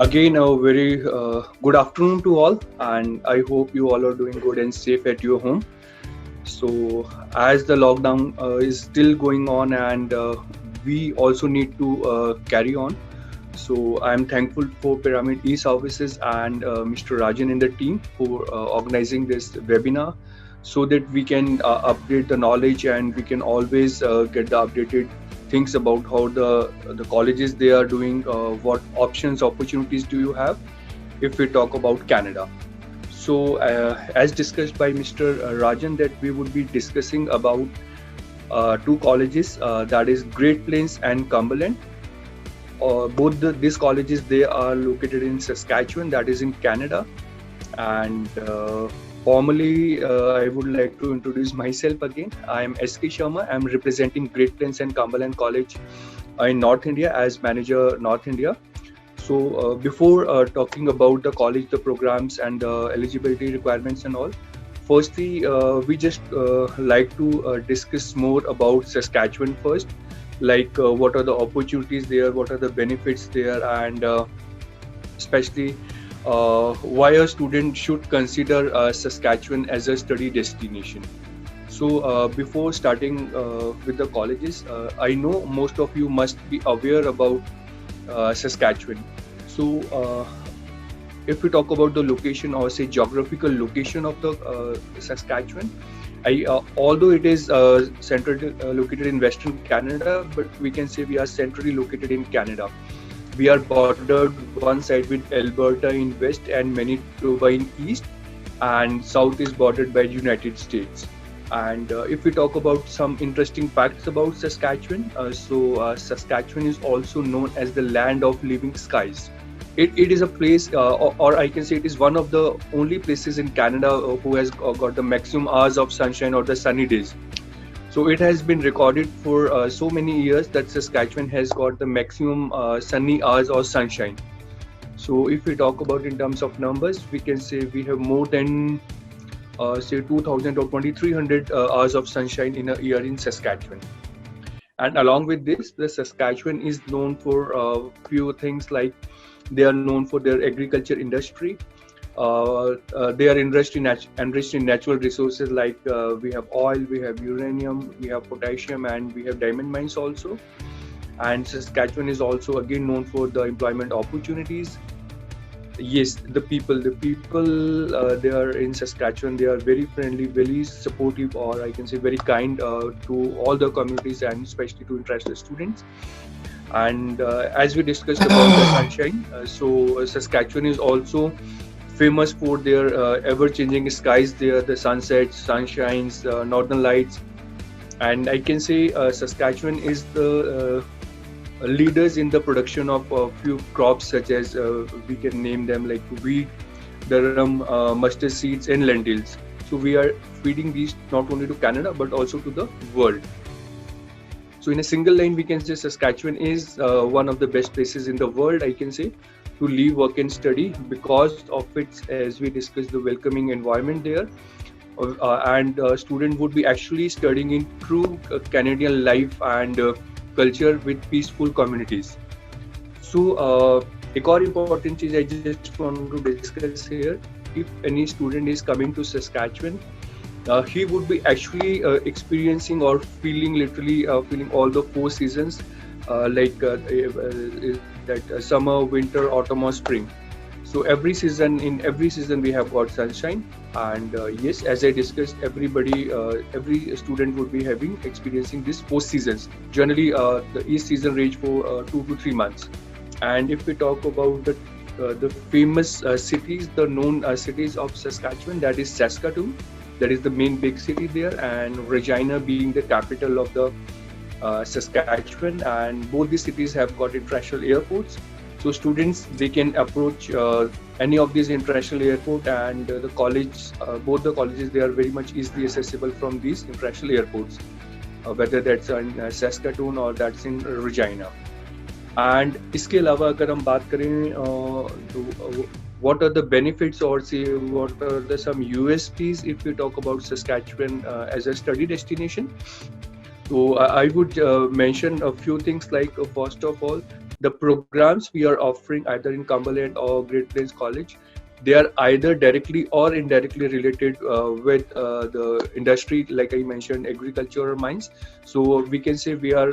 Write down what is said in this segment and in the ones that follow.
Again, a very good afternoon to all, and I hope you all are doing good and safe at your home. So, as the lockdown is still going on, and we also need to carry on. So, I'm thankful for Pyramid E Services and Mr. Rajan and the team for organizing this webinar so that we can update the knowledge and we can always get the updated things about how the colleges they are doing, what options, opportunities do you have if we talk about Canada. So, as discussed by Mr. Rajan, that we would be discussing about two colleges, that is Great Plains and Cumberland. These colleges they are located in Saskatchewan, that is in Canada. And formally, I would like to introduce myself again. I am SK Sharma. I am representing Great Plains and Cumberland College in North India as manager North India. So before talking about the college, the programs and the eligibility requirements and all, firstly, we just like to discuss more about Saskatchewan first, like what are the opportunities there, what are the benefits there, and especially why a student should consider Saskatchewan as a study destination. So before starting with the colleges, I know most of you must be aware about Saskatchewan. So if we talk about the location or say geographical location of the Saskatchewan, although it is centrally located in Western Canada, but we can say we are centrally located in Canada. We are bordered one side with Alberta in west and Manitoba in east, and south is bordered by United States. And if we talk about some interesting facts about Saskatchewan, Saskatchewan is also known as the land of living skies. It is a place, or I can say it is one of the only places in Canada who has got the maximum hours of sunshine or the sunny days. So it has been recorded for so many years that Saskatchewan has got the maximum sunny hours or sunshine. So if we talk about in terms of numbers, we can say we have more than say 2000 or 2300 hours of sunshine in a year in Saskatchewan. And along with this, the Saskatchewan is known for few things, like they are known for their agriculture industry. They are enriched in natural resources, like we have oil, we have uranium, we have potassium, and we have diamond mines also. And Saskatchewan is also again known for the employment opportunities. Yes, the people they are in Saskatchewan, they are very friendly, very supportive, or I can say very kind to all the communities and especially to interested students. And as we discussed about the sunshine, Saskatchewan is also famous for their ever-changing skies there, the sunsets, sunshines, northern lights. And I can say Saskatchewan is the leaders in the production of a few crops, such as we can name them like wheat, durum, mustard seeds, and lentils. So we are feeding these not only to Canada but also to the world. So in a single line, we can say Saskatchewan is one of the best places in the world, I can say, to live, work, and study because of its, as we discussed, the welcoming environment there. And student would be actually studying in true Canadian life and culture with peaceful communities. So एक और important चीज I just want to discuss here. If any student is coming to Saskatchewan, he would be actually experiencing or feeling literally feeling all the four seasons, that summer, winter, autumn, or spring. So every season we have got sunshine, and yes, as I discussed, every student would be experiencing these four seasons. Generally, the each season range for 2 to 3 months. And if we talk about the famous cities, the known cities of Saskatchewan, that is Saskatoon, that is the main big city there, and Regina being the capital of the Saskatchewan, and both these cities have got international airports. So students, they can approach any of these international airport, and the college, both the colleges, they are very much easily accessible from these international airports, whether that's in Saskatoon or that's in Regina. And इसके अलावा अगर हम बात करें तो what are the benefits, or say what are the some USPs if we talk about Saskatchewan as a study destination? So I would mention a few things, like first of all, the programs we are offering either in Cumberland or Great Plains College, they are either directly or indirectly related with the industry, like I mentioned, agriculture or mines. So we can say we are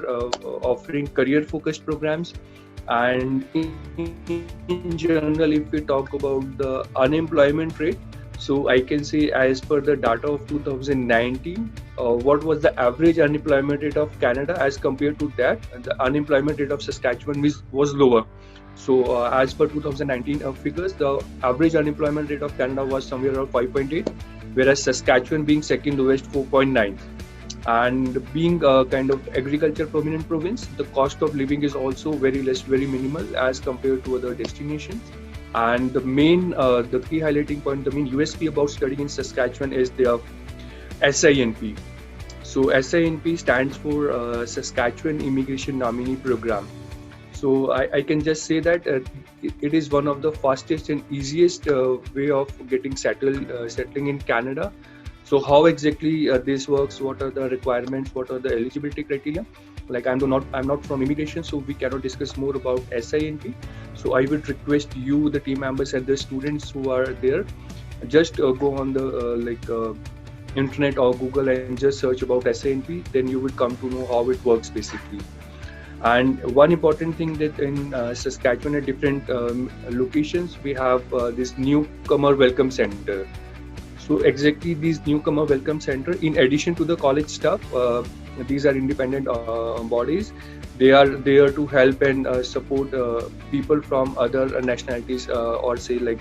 offering career focused programs. And in general, if we talk about the unemployment rate, so I can say as per the data of 2019, what was the average unemployment rate of Canada as compared to that, and the unemployment rate of Saskatchewan was lower. So as per 2019 figures, the average unemployment rate of Canada was somewhere around 5.8, whereas Saskatchewan being second lowest, 4.9. And being a kind of agriculture prominent province, the cost of living is also very less, very minimal as compared to other destinations. And the key highlighting point, the main USP about studying in Saskatchewan is their SINP. So SINP stands for Saskatchewan Immigration Nominee Program. So I can just say that it is one of the fastest and easiest way of getting settling in Canada. So how exactly this works? What are the requirements? What are the eligibility criteria? Like I'm not from immigration, so we cannot discuss more about SINP. So I would request you, the team members and the students who are there, just go on the internet or Google and just search about SINP. Then you will come to know how it works basically. And one important thing that in Saskatchewan at different locations, we have this newcomer welcome center. So exactly these newcomer welcome center, in addition to the college staff, these are independent bodies. They are there to help and support people from other nationalities or say like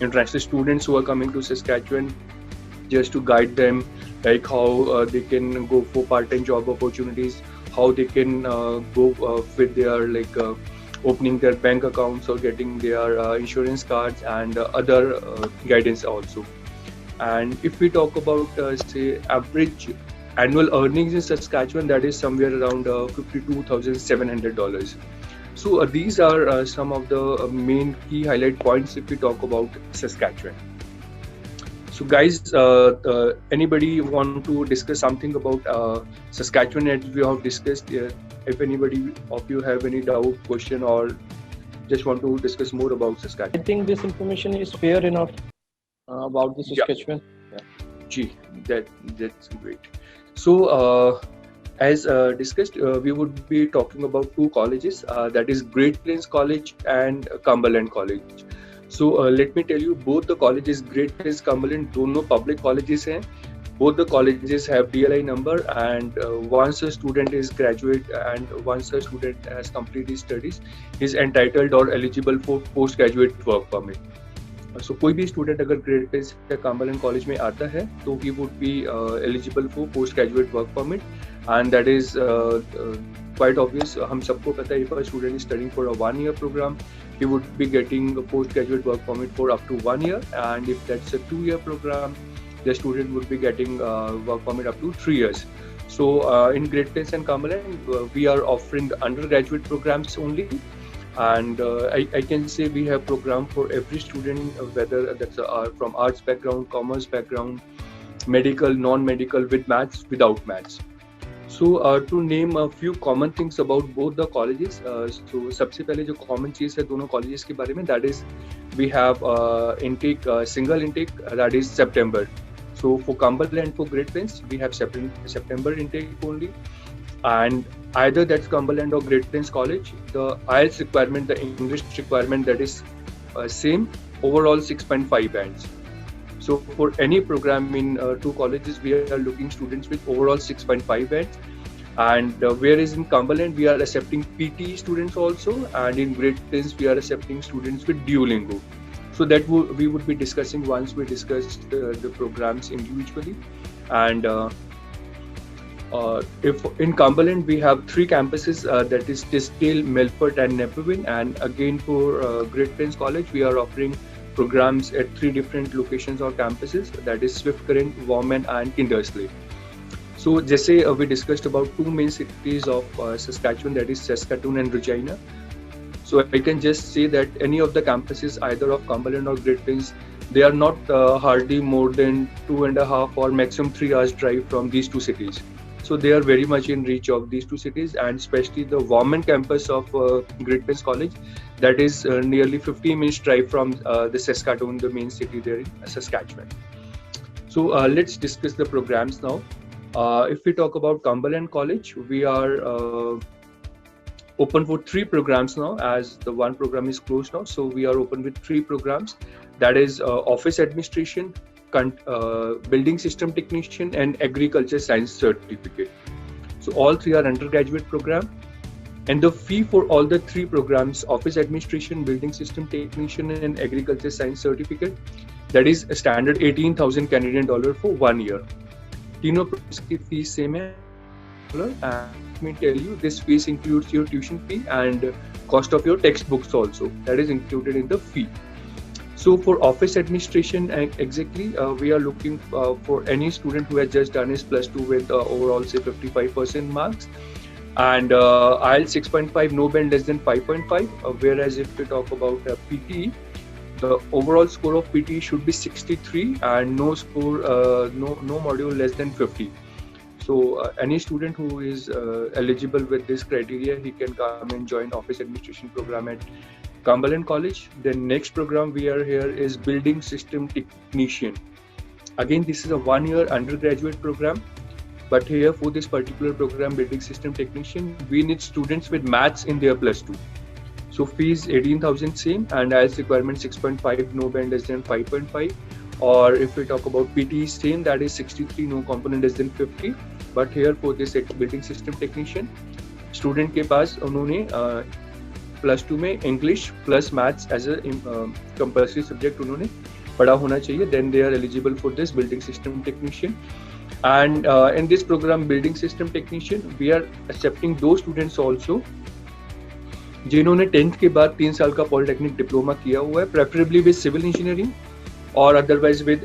international students who are coming to Saskatchewan, just to guide them, like how they can go for part-time job opportunities, how they can go with their opening their bank accounts or getting their insurance cards and other guidance also. And if we talk about say average annual earnings in Saskatchewan, that is somewhere around $52,700. So these are some of the main key highlight points if we talk about Saskatchewan. So guys, anybody want to discuss something about Saskatchewan as we have discussed? If anybody of you have any doubt, question, or just want to discuss more about Saskatchewan? I think this information is fair enough about the Saskatchewan. Gee, that's great. So as discussed, we would be talking about two colleges, that is Great Plains College and Cumberland College. So let me tell you, both the colleges, Great Plains, Cumberland, दोनों public colleges हैं. Both the colleges have DLI number, and once a student is graduate and once a student has completed his studies, he is entitled or eligible for postgraduate work permit. So कोई भी student अगर Great Plains या Cumberland College में आता है, तो he would be eligible for postgraduate work permit, and that is quite obvious. हम सबको पता है, if a student is studying for a 1-year program, he would be getting a postgraduate work permit for up to 1 year, and if that's a 2-year program, the student would be getting work permit up to 3 years. So in Great Plains and Cumberland, we are offering the undergraduate programs only. And I can say we have program for every student, whether that's from arts background, commerce background, medical, non-medical, with maths, without maths. So to name a few common things about both the colleges, so सबसे पहले जो common चीज़ है दोनों colleges के बारे में, that is we have intake, single intake, that is September. So for Cumberland and for Great Plains, we have September intake only. And either that's Cumberland or Great Plains College, the IELTS requirement, the English requirement, that is same, overall 6.5 bands. So for any program in two colleges, we are looking students with overall 6.5 bands. And whereas in Cumberland, we are accepting PT students also, and in Great Plains, we are accepting students with Duolingo. So that we would be discussing once we discuss the programs individually. And if in Cumberland we have 3 campuses, that is Tisdale, Melfort and Nepean, and again for Great Plains College we are offering programs at 3 different locations or campuses, that is Swift Current, Warman and Kindersley. So जैसे we discussed about 2 main cities of Saskatchewan, that is Saskatoon and Regina. So I can just say that any of the campuses, either of Cumberland or Great Plains, they are not hardly more than 2.5 or maximum 3 hours drive from these 2 cities. So they are very much in reach of these two cities, and especially the Warman campus of Great Plains College, that is nearly 15 minutes drive from the Saskatoon, the main city there in Saskatchewan. So let's discuss the programs now. If we talk about Cumberland College, we are open for 3 programs now, as the one program is closed now. So we are open with 3 programs, that is office administration, building system technician, and agriculture science certificate. So all 3 are undergraduate program, and the fee for all the 3 programs, office administration, building system technician, and agriculture science certificate, that is a standard 18,000 Canadian dollar for 1 year. तीनों की fees same है, and let me tell you, this fees includes your tuition fee and cost of your textbooks also, that is included in the fee. So for office administration, exactly, we are looking for any student who has just done his plus 2 with overall say 55% marks, and IELTS 6.5, no band less than 5.5, whereas if we talk about PTE, the overall score of PTE should be 63 and no module less than 50. So any student who is eligible with this criteria, he can come and join office administration program at Cumberland College. The next program we are here is building system technician. Again, this is a 1-year undergraduate program, but here for this particular program, building system technician, we need students with maths in their plus 2. So fees 18,000 same, and IELTS requirement 6.5, no band less than 5.5. Or if we talk about PTE same, that is 63, no component less than 50. But here for this building system technician, student के पास उन्होंने plus 2 में English plus maths as a compulsory subject उन्होंने पढ़ा होना चाहिए, then they are eligible for this building system technician. And in this program, building system technician, we are accepting those students also जिन्होंने 10th के बाद 3 साल का पॉलिटेक्निक डिप्लोमा किया हुआ है, preferably with civil engineering or otherwise with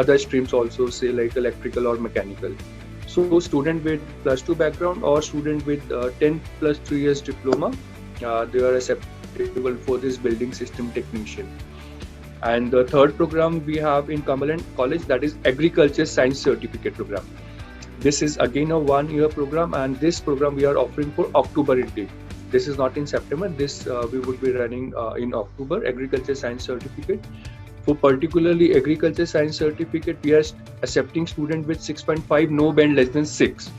other streams also, say like electrical or mechanical. So student with plus 2 background or student with 10 plus 3 years diploma, they are acceptable for this building system technician. And the third program we have in Cumberland College, that is agriculture science certificate program. This is again a 1-year program, and this program we are offering for October intake. This is not in September, this we would be running in October, agriculture science certificate. For particularly agriculture science certificate, we are accepting student with 6.5, no band less than 6.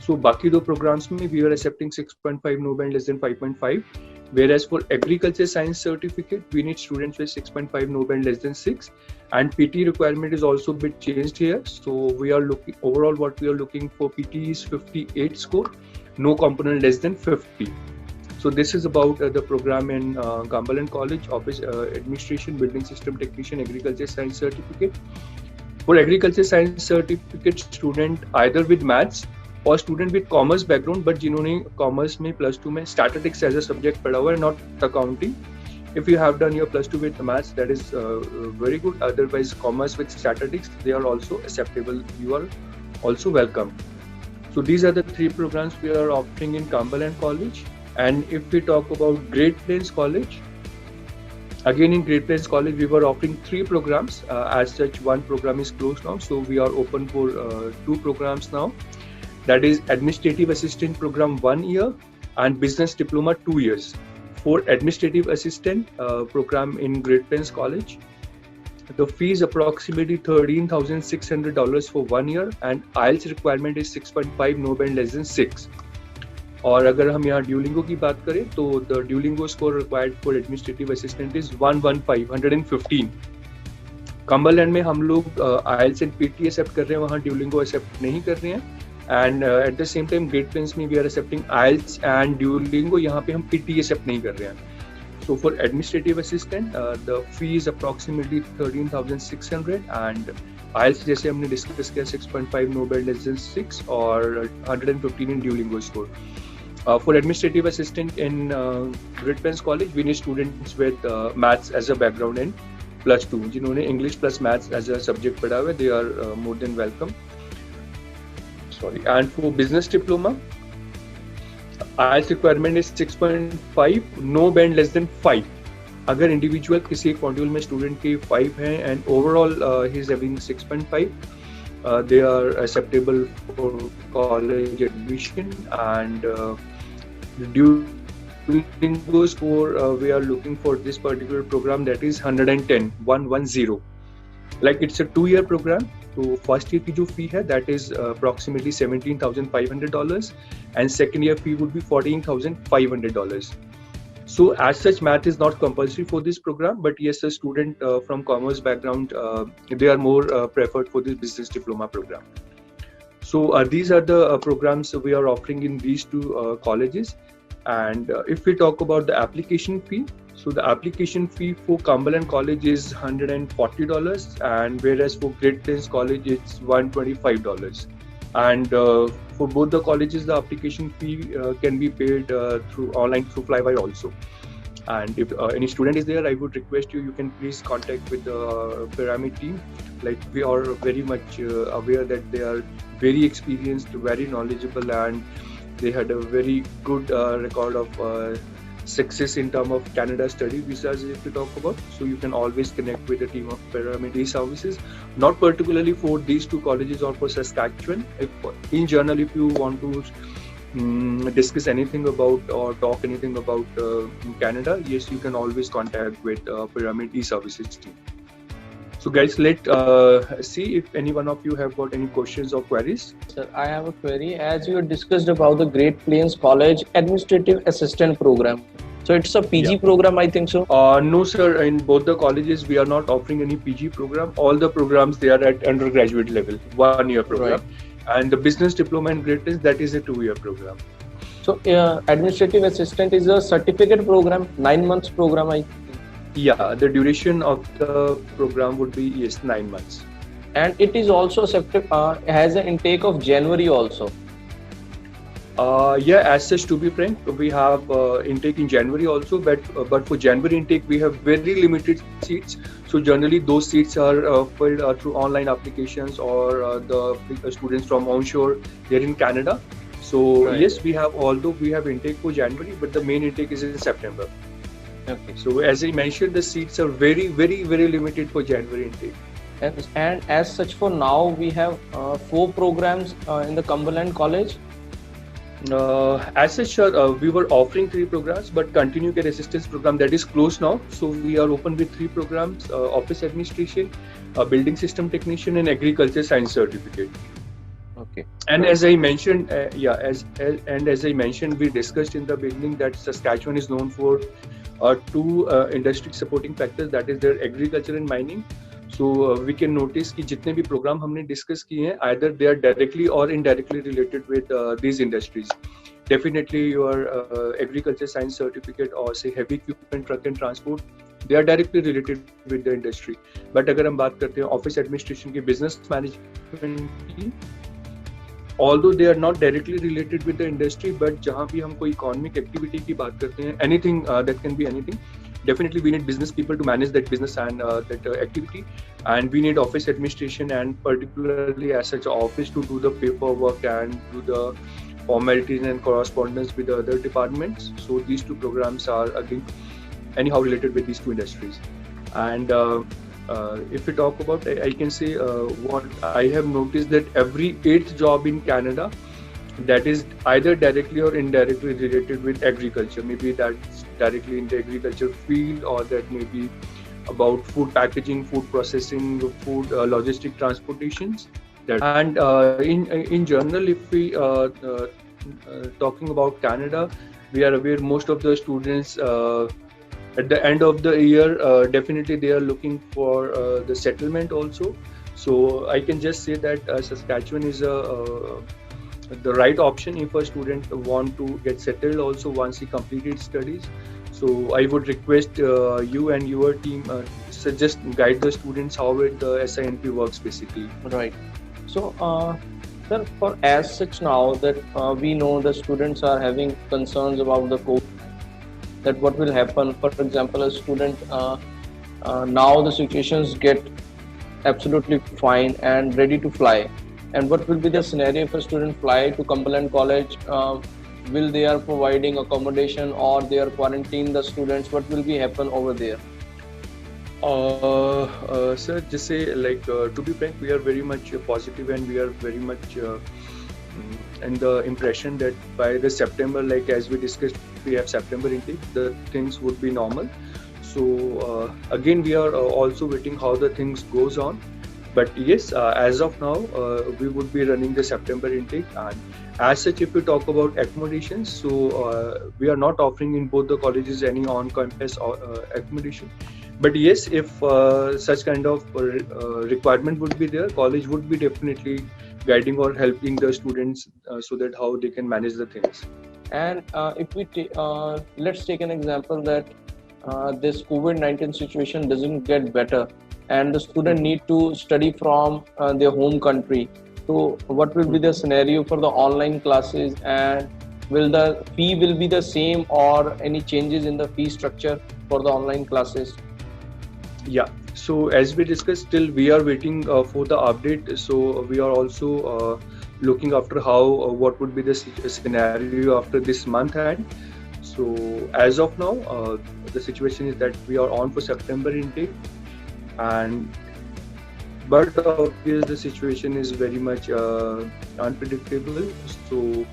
So बाकी दो programs में we are accepting 6.5, no band less than 5.5. Whereas for agriculture science certificate, we need students with 6.5, no band less than 6. And PT requirement is also a bit changed here. So we are looking, overall what we are looking for PT is 58 score, no component less than 50. So this is about the program in Cumberland College, office administration, building system technician, agriculture science certificate. For agriculture science certificate, student either with maths or student with commerce background, but जिन्होंने commerce में plus 2 में statistics as a subject पढ़ा हुआ है, not accounting. If you have done your plus 2 with maths, that is very good. Otherwise, commerce with statistics, they are also acceptable. You are also welcome. So these are the 3 programs we are offering in Cumberland College. And if we talk about Great Plains College, again in Great Plains College, we were offering 3 programs. As such, one program is closed now. So we are open for 2 programs now. That is Administrative Assistant Program 1 year and Business Diploma 2 years. For Administrative Assistant program in Great Plains College, the fee is approximately $13,600 for 1 year, and IELTS requirement is 6.5, no band less than 6. और अगर हम यहाँ Duolingo की बात करें तो the Duolingo score required for administrative assistant is 115. Cumberland में हम लोग IELTS एंड PT एक्सेप्ट कर रहे हैं, वहाँ ड्यूलिंगो एक्सेप्ट नहीं कर रहे हैं. And at the same time Great Plains में we are accepting IELTS and Duolingo, यहाँ पे हम PT एक्सेप्ट नहीं कर रहे हैं. So for administrative assistant, the fee is approximately 13,600 and IELTS जैसे हमने डिस्कस किया 6.5, no band less than 6 और 115 in Duolingo score. For administrative assistant in Great Plains College, we need students with maths as a background in plus 2. जिन्होंने English plus maths as a subject पढ़ा हुआ है, they are more than welcome. Sorry. And for business diploma, IELTS requirement is 6.5, no band less than 5. अगर individual किसी एक module में student के 5 हैं and overall he is having 6.5, they are acceptable for college admission, and during those we are looking for this particular program, that is 110. Like it's a 2-year program. So first year की जो fee है, that is approximately $17,500, and second year fee would be $14,500. So as such, math is not compulsory for this program, but yes, a student from commerce background, they are more preferred for this business diploma program. So these are the programs we are offering in these two colleges. And if we talk about the application fee, so the application fee for Cumberland College is $140, and whereas for Great Plains College it's $125. And for both the colleges, the application fee can be paid through online through Flywire also. And if any student is there, I would request you can please contact with the Pyramid team. Like, we are very much aware that they are very experienced, very knowledgeable, and they had a very good record of success in terms of Canada study visas, if you talk about. So you can always connect with the team of Pyramid E-Services, not particularly for these two colleges or for Saskatchewan. In general, if you want to discuss anything about or talk anything about Canada, yes, you can always contact with Pyramid E-Services team. So guys, let's see if any one of you have got any questions or queries. Sir, I have a query. As you discussed about the Great Plains College Administrative Assistant Program, so it's a PG program, I think so? No, sir. In both the colleges, we are not offering any PG program. All the programs, they are at undergraduate level, 1-year program. Right. And the business diploma in Great Plains, that is a 2-year program. So Administrative Assistant is a certificate program, 9 months program, I think. Yeah, the duration of the program would be 9 months. And it is also has an intake of January also. Yeah, as such, to be frank, we have intake in January also, but for January intake we have very limited seats. So generally those seats are filled through online applications or the students from onshore, they're in Canada. So right. Yes, although we have intake for January, but the main intake is in September. Okay. So as I mentioned, the seats are very, very, very limited for January intake. And as such, for now we have 4 programs in the Cumberland College. As such, we were offering 3 programs, but Continuing Care Assistance program, that is closed now. So we are open with 3 programs: Office Administration, Building System Technician, and Agriculture Science Certificate. Okay. And as I mentioned, as I mentioned, we discussed in the beginning that Saskatchewan is known for 2 industry supporting factors, that is their agriculture and mining. So we can notice कि जितने भी program हमने discuss किए हैं, either they are directly or indirectly related with these industries. Definitely your agriculture science certificate or say heavy equipment, truck and transport, they are directly related with the industry. But अगर हम बात करते हैं office administration की, business management की, although they are not directly related with the industry, but जहाँ भी हम कोई economic activity की बात करते हैं, anything that can be anything. Definitely we need business people to manage that business and that activity, and we need office administration and particularly as such office to do the paperwork and do the formalities and correspondence with the other departments. So these 2 programs are again anyhow related with these 2 industries. And if we talk about, I can say what I have noticed, that every 8th job in Canada, that is either directly or indirectly related with agriculture. Maybe that's directly in the agriculture field, or that may be about food packaging, food processing, food logistic transportations. And in general, if we talking about Canada, we are aware most of the students at the end of the year, definitely they are looking for the settlement also. So I can just say that Saskatchewan is the right option if a student want to get settled also once he completed studies. So I would request you and your team just guide the students how the SINP works basically. Right. So sir, for as such now that we know the students are having concerns about the COVID, that what will happen. For example, a student now the situations get absolutely fine and ready to fly. And what will be the scenario if a student fly to Cumberland College? Will they are providing accommodation or they are quarantine the students? What will be happen over there? Sir, just say like to be frank, we are very much positive and we are very much and the impression that by the September, like as we discussed, we have September intake, the things would be normal. So again, we are also waiting how the things goes on. But yes, as of now, we would be running the September intake. And as such, if we talk about accommodations, so we are not offering in both the colleges any on-campus accommodation. But yes, if such kind of requirement would be there, college would be definitely guiding or helping the students so that how they can manage the things. And if we let's take an example that this COVID-19 situation doesn't get better, and the student need to study from their home country. So, what will be the scenario for the online classes, and will the fee will be the same or any changes in the fee structure for the online classes? Yeah. So as we discussed, still we are waiting for the update. So we are also looking after how what would be the scenario after this month end. So as of now, the situation is that we are on for September intake, and but obviously the situation is very much unpredictable. So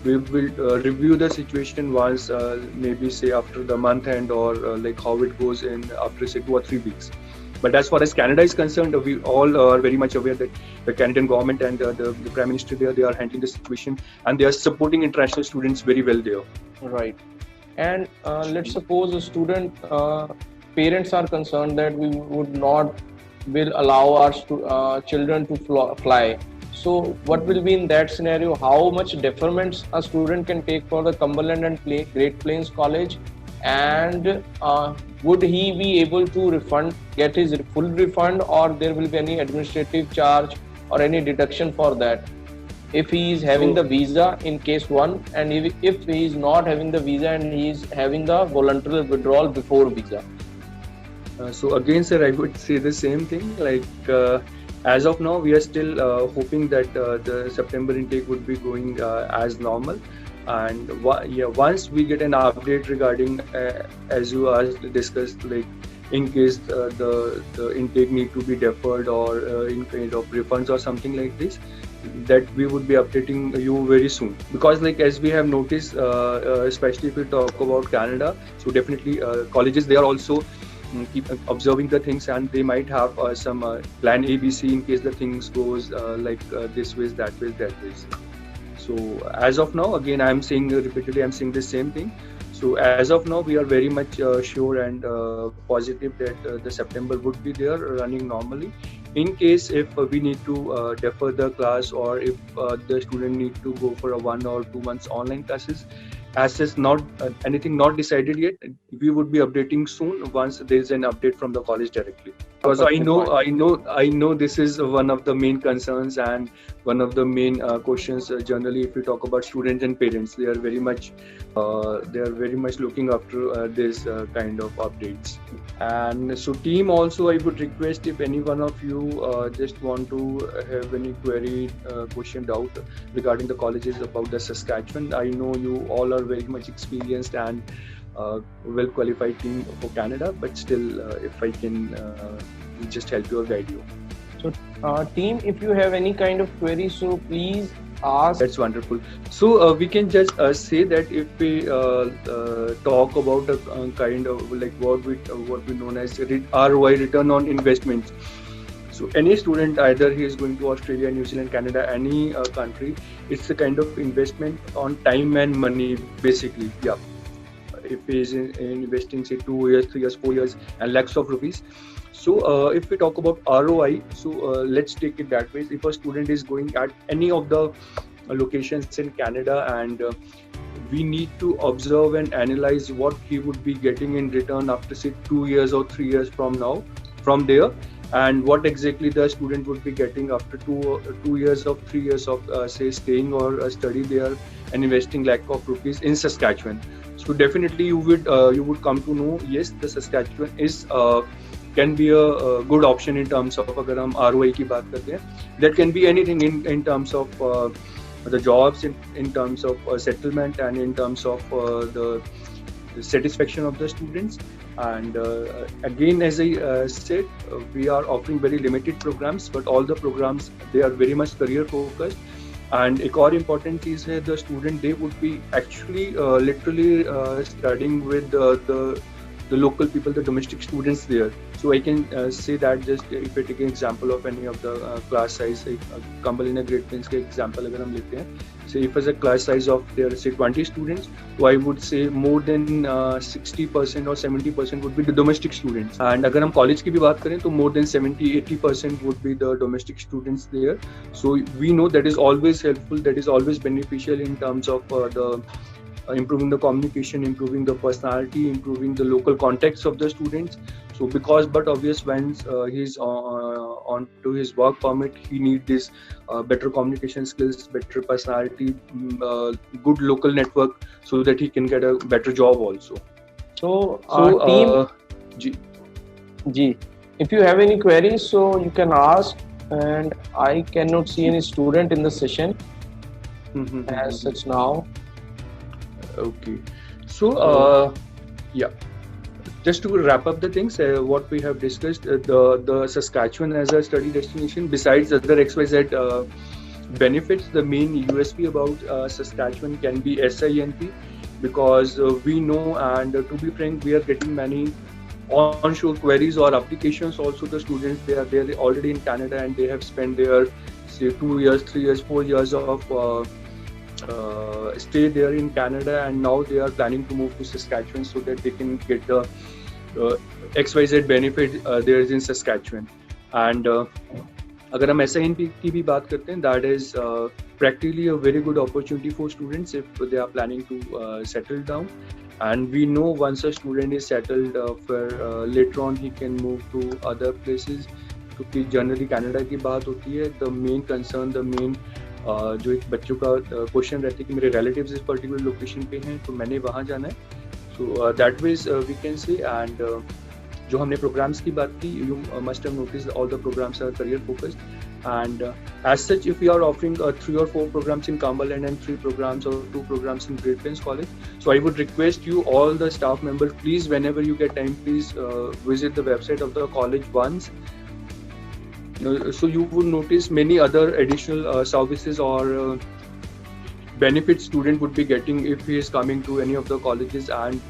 we will review the situation once, maybe say after the month end or like how it goes in after say 2 or 3 weeks. But as far as Canada is concerned, we all are very much aware that the Canadian government and the Prime Minister there, they are handling the situation and they are supporting international students very well there. Right. And let's suppose a student, parents are concerned that we would not will allow our children to fly. So what will be in that scenario? How much deferments a student can take for the Cumberland and Great Plains College, and would he be able to get his full refund, or there will be any administrative charge or any deduction for that if he is having the visa in case one, and if he is not having the visa and he is having the voluntary withdrawal before visa? So again, sir, I would say the same thing. Like as of now, we are still hoping that the September intake would be going as normal. And once we get an update regarding, as you discussed, like in case the intake need to be deferred or in case of refunds or something like this, that we would be updating you very soon. Because like as we have noticed, especially if we talk about Canada, so definitely colleges, they are also keep observing the things, and they might have some plan ABC in case the things goes like this ways, that ways, that ways. So as of now, again, I'm saying repeatedly, I'm saying the same thing. So as of now, we are very much sure and positive that the September would be there running normally. In case if we need to defer the class, or if the student need to go for a 1 or 2 months online classes, as is not anything not decided yet, we would be updating soon once there is an update from the college directly. Because I know this is one of the main concerns and one of the main questions. Generally, if we talk about students and parents, they are very much looking after this kind of updates. And so, team, also I would request if any one of you just want to have any query, question, doubt regarding the colleges about the Saskatchewan. I know you all are very much experienced and well qualified team for Canada, but still if I can just help you or guide you. So team, if you have any kind of query, so please ask. That's wonderful. So we can just say that if we talk about a kind of like what we known as ROI, return on investments. So any student, either he is going to Australia, New Zealand, Canada, any country, it's a kind of investment on time and money, basically. Yeah. If he is investing say 2 years, 3 years, 4 years, and lakhs of rupees. So if we talk about ROI, so let's take it that way. If a student is going at any of the locations in Canada, and we need to observe and analyze what he would be getting in return after say 2 years or 3 years from there, and what exactly the student would be getting after 2 years or 3 years of say staying or study there and investing lakh of rupees in Saskatchewan. So definitely you would come to know, yes, the Saskatchewan is can be a good option in terms of अगर हम ROI की बात करते हैं, that can be anything in terms of the jobs, in terms of settlement, and in terms of the satisfaction of the students. And again, as I said, we are offering very limited programs, but all the programs, they are very much career focused. And एक और important चीज़ है, the student, they would be actually literally studying with the local people, the domestic students there. So I can say that, just if I take an example of any of the class size, Cumberland Great Plains के example अगर हम लेते हैं, say if as a class size of there say 20 students, so I would say more than 60% or 70% would be the domestic students. And अगर हम college की भी बात करें तो more than 70-80% would be the domestic students there. So we know that is always helpful, that is always beneficial in terms of the improving the communication, improving the personality, improving the local context of the students. So because, but obvious, when he's on to his work permit, he needs this better communication skills, better personality, good local network, so that he can get a better job also. So team, G, if you have any queries, so you can ask, and I cannot see any student in the session as such now. Okay, so yeah, just to wrap up the things, what we have discussed, the Saskatchewan as a study destination, besides other XYZ benefits, the main USP about Saskatchewan can be SINP, because we know, and to be frank, we are getting many onshore queries or applications also. The students, they are already in Canada, and they have spent their, say, 2 years, 3 years, 4 years of stay there in Canada, and now they are planning to move to Saskatchewan so that they can get the XYZ benefit there is in Saskatchewan. And अगर हम SINP की भी बात करते हैं, that is practically a very good opportunity for students if they are planning to settle down. And we know once a student is settled, later on he can move to other places. क्योंकि generally Canada की बात होती है, the main concern, the main जो एक बच्चों का question रहता है कि मेरे रिलेटिव्स इस पर्टिकुलर लोकेशन पे हैं, तो मैंने वहाँ जाना है. So that way we can say. And जो हमने प्रोग्राम्स की बात की, you must have notice all the programmes are career focused. And as such, if we are offering 3 or 4 programs in Cumberland and 3 programs or 2 programs in Great Plains College, so I would request you, all the staff members, please, whenever you get time, please visit the website of the college once. So you would notice many other additional services or benefits student would be getting if he is coming to any of the colleges. And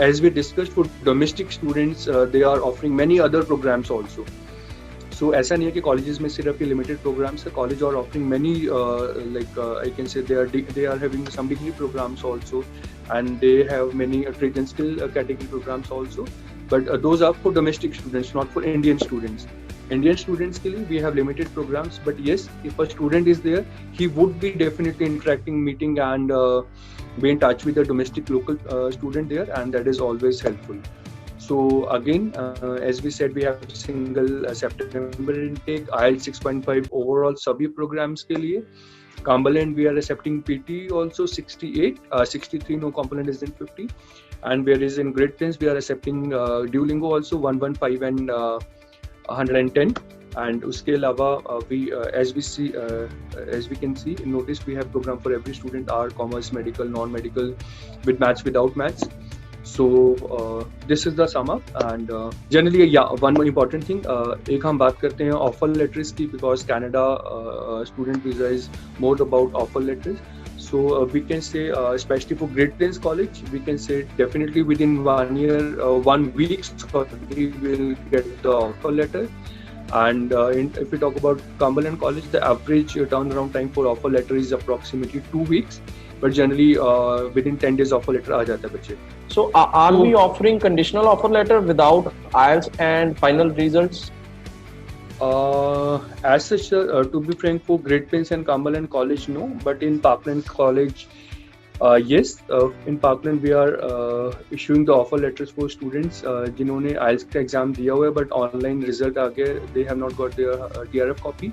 as we discussed, for domestic students, they are offering many other programs also. So ऐसा नहीं है कि colleges में सिर्फ ये limited programs है. College are offering many I can say they are having some degree programs also, and they have many trade and skill category programs also. But those are for domestic students, not for Indian students. Indian students के लिए we have limited programs, but yes, if a student is there, he would be definitely interacting, meeting, and be in touch with the domestic local student there, and that is always helpful. So again, as we said, we have single September intake, IELTS 6.5 overall सभी programs के लिए. Cumberland we are accepting PT also 68, 63 no component is in 50, and whereas in Great Plains we are accepting Duolingo also 115 and 110. And उसके अलावा we as we can see, notice we have program for every student, art, commerce, medical, non-medical, with maths, without maths. So this is the sum up. And generally, yeah, one more important thing, एक हम बात करते हैं offer letters की, because Canada student visa is more about offer letters. So we can say, especially for Great Plains College, we can say definitely within 1 year, 1 week, we will get the offer letter. And if we talk about Cumberland College, the average turnaround time for offer letter is approximately 2 weeks. But generally, within 10 days, offer letter आ जाता है बच्चे. So are we offering conditional offer letter without IELTS and final results? As such, to be frank, for Great Plains and Cumberland College, no. But in Parkland College, yes. In Parkland, we are issuing the offer letters for students जिन्होंने IELTS का exam दिया हुआ है, but online result आ गया, they have not got their TRF copy.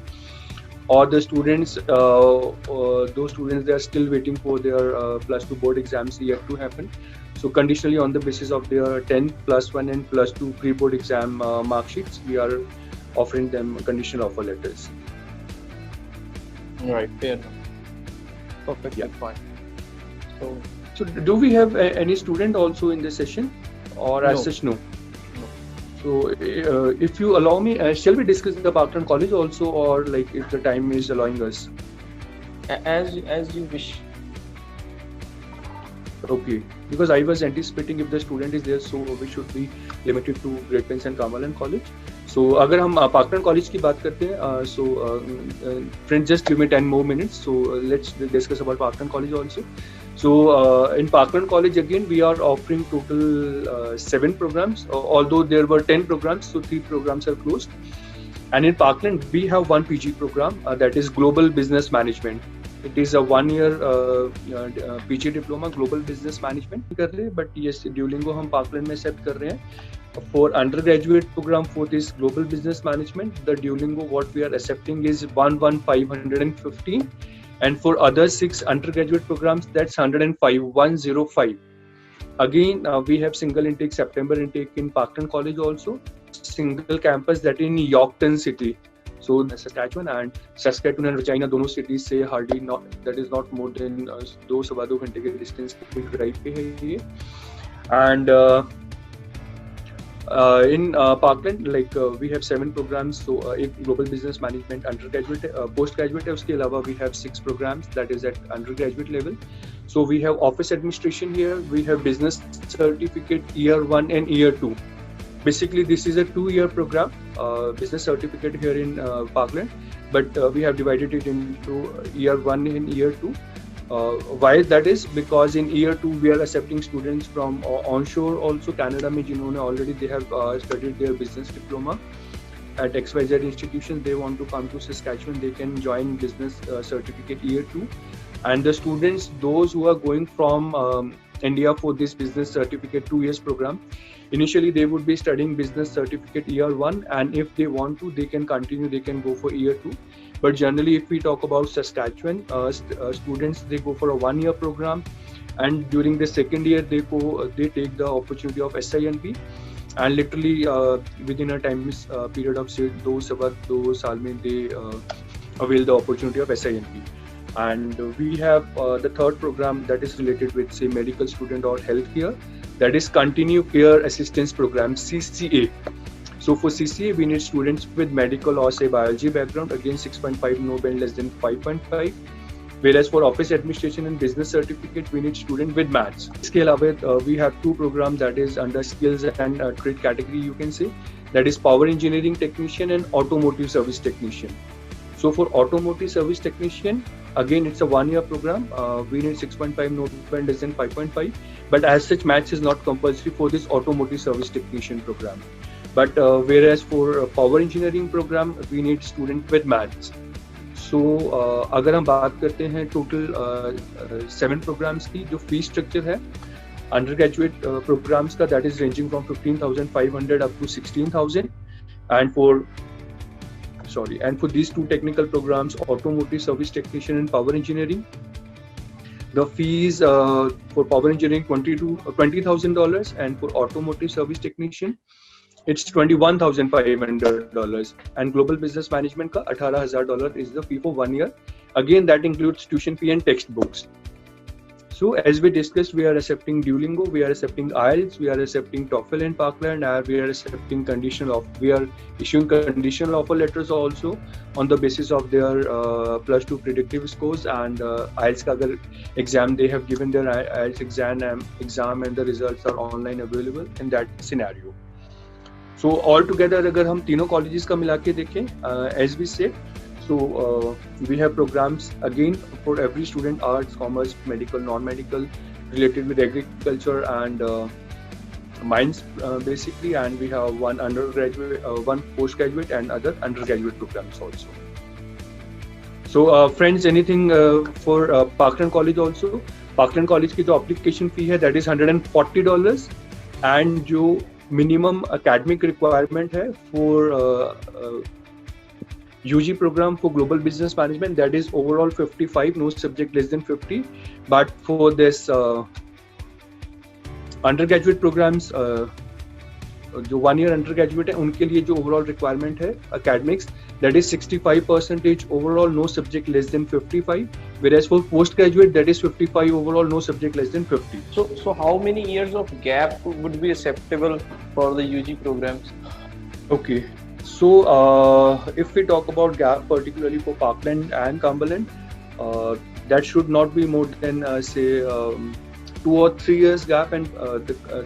Or the students, those students, they are still waiting for their plus 2 board exams yet to happen. So conditionally, on the basis of their 10, plus 1 and plus 2 pre-board exam mark sheets, we are offering them conditional offer letters. Right, fair enough. Perfect, yeah. Fine. So do we have any student also in this session? or as No. such no? No. So if you allow me, shall we discuss the Parkland College also, or like if the time is allowing us? As you wish. Okay, because I was anticipating if the student is there, so we should be limited to Great Plains and Kamaland College. So अगर हम Parkland College की बात करते हैं, so friends, just give me 10 more minutes. So let's discuss about Parkland College also. So in Parkland College again we are offering total 7 programs. Although there were 10 programs, so 3 programs are closed. And in Parkland we have one PG program that is Global Business Management. It is a 1-year PG diploma Global Business Management कर रहे हैं, but yes Duolingo हम Parkland में accept कर रहे हैं. For undergraduate program for this Global Business Management, the Duolingo what we are accepting is 1,515, and for other 6 undergraduate programs that's 105. Again we have single intake September intake in Parkland College also, single campus that in Yorkton City. So Saskatchewan and Regina दोनों cities से hardly not, that is not more than 2-2.5 घंटे के distance पे drive पे है ये. And in Parkland like we have 7 programs. So एक Global Business Management undergraduate postgraduate है, उसके अलावा we have 6 programs that is at undergraduate level. So we have office administration here, we have business certificate year 1 and year 2. Basically this is a 2-year program, business certificate here in Parkland, but we have divided it into year 1 and year 2. Why that is because in year 2 we are accepting students from onshore also, Canada में जिन्होंने already they have studied their business diploma at XYZ institutions, they want to come to Saskatchewan, they can join business certificate year 2. And the students, those who are going from India for this business certificate 2 years program, initially they would be studying business certificate year 1, and if they want to they can continue, they can go for year 2. But generally if we talk about Saskatchewan students, they go for a 1-year program, and during the second year they take the opportunity of SINP, and literally within a time period of say 2 साल में they avail the opportunity of SINP. And we have the third program that is related with say medical student or healthcare, that is Continue Care Assistance Program, CCA. So for CCA we need students with medical or say biology background, again 6.5, no band less than 5.5. Whereas for office administration and business certificate we need student with maths. इसके अलावा we have 2 programs that is under skills and trade category, you can say, that is power engineering technician and automotive service technician. So for automotive service technician, again it's a 1-year program, we need 6.5, no band less than 5.5, but as such maths is not compulsory for this automotive service technician program. But whereas for power engineering program we need student with maths. So अगर हम बात करते हैं total 7 programs की, जो fees structure है undergraduate programs का, that is ranging from 15,500 up to 16,000, and for these 2 technical programs, automotive service technician and power engineering, the fees for power engineering $20,000, and for automotive service technician it's $21,500, and global business management ka $18,000 is the fee for 1 year. Again that includes tuition fee and textbooks. So as we discussed, we are accepting Duolingo, we are accepting IELTS, we are accepting TOEFL in Parkland, and we are accepting we are issuing conditional offer letters also on the basis of their plus 2 predictive scores, and IELTS ka agar exam they have given their IELTS exam and the results are online available in that scenario. So altogether अगर हम तीनों colleges का मिला के देखें, as we said, so we have programs again for every student, arts, commerce, medical, non-medical, related with agriculture and mines basically, and we have one undergraduate, one postgraduate and other undergraduate programs also. So friends, anything for Parkland College also? Parkland College की जो application fee है that is $140, and जो minimum academic requirement है for UG program for global business management, that is overall 55, no subject less than 50. But for this undergraduate programs, जो 1 year undergraduate है उनके लिए जो overall requirement है academics, that is 65% overall, no subject less than 55. Whereas for postgraduate, that is 55 overall, no subject less than 50. So how many years of gap would be acceptable for the UG programs? Okay, so if we talk about gap, particularly for Parkland and Cumberland, that should not be more than say 2 or 3 years gap, and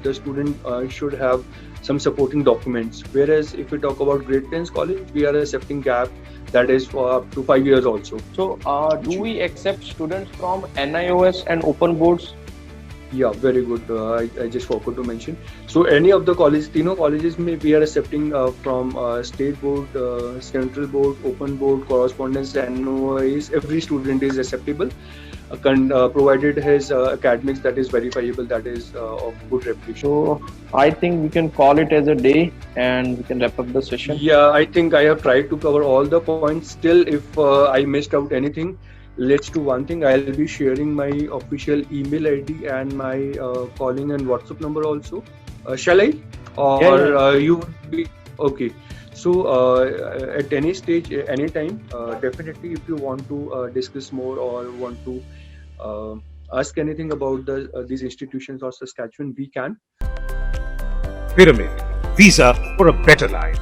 the student should have some supporting documents. Whereas if we talk about Great Plains College, we are accepting gap that is for up to 5 years also. So do we accept students from NIOS and open boards? Yeah, very good. I just forgot to mention. So any of the colleges, Tino colleges, we are accepting from state board, central board, open board, correspondence, NOIs. Every student is acceptable, provided his academics that is verifiable, that is of good reputation. So I think we can call it as a day, and we can wrap up the session. Yeah, I think I have tried to cover all the points. Still, if I missed out anything, let's do one thing. I'll be sharing my official email ID and my calling and WhatsApp number also. Shall I? Or Yeah. you would be okay. So at any stage, anytime, definitely if you want to discuss more or want to ask anything about these institutions or Saskatchewan, we can. Pyramid. Visa for a better life.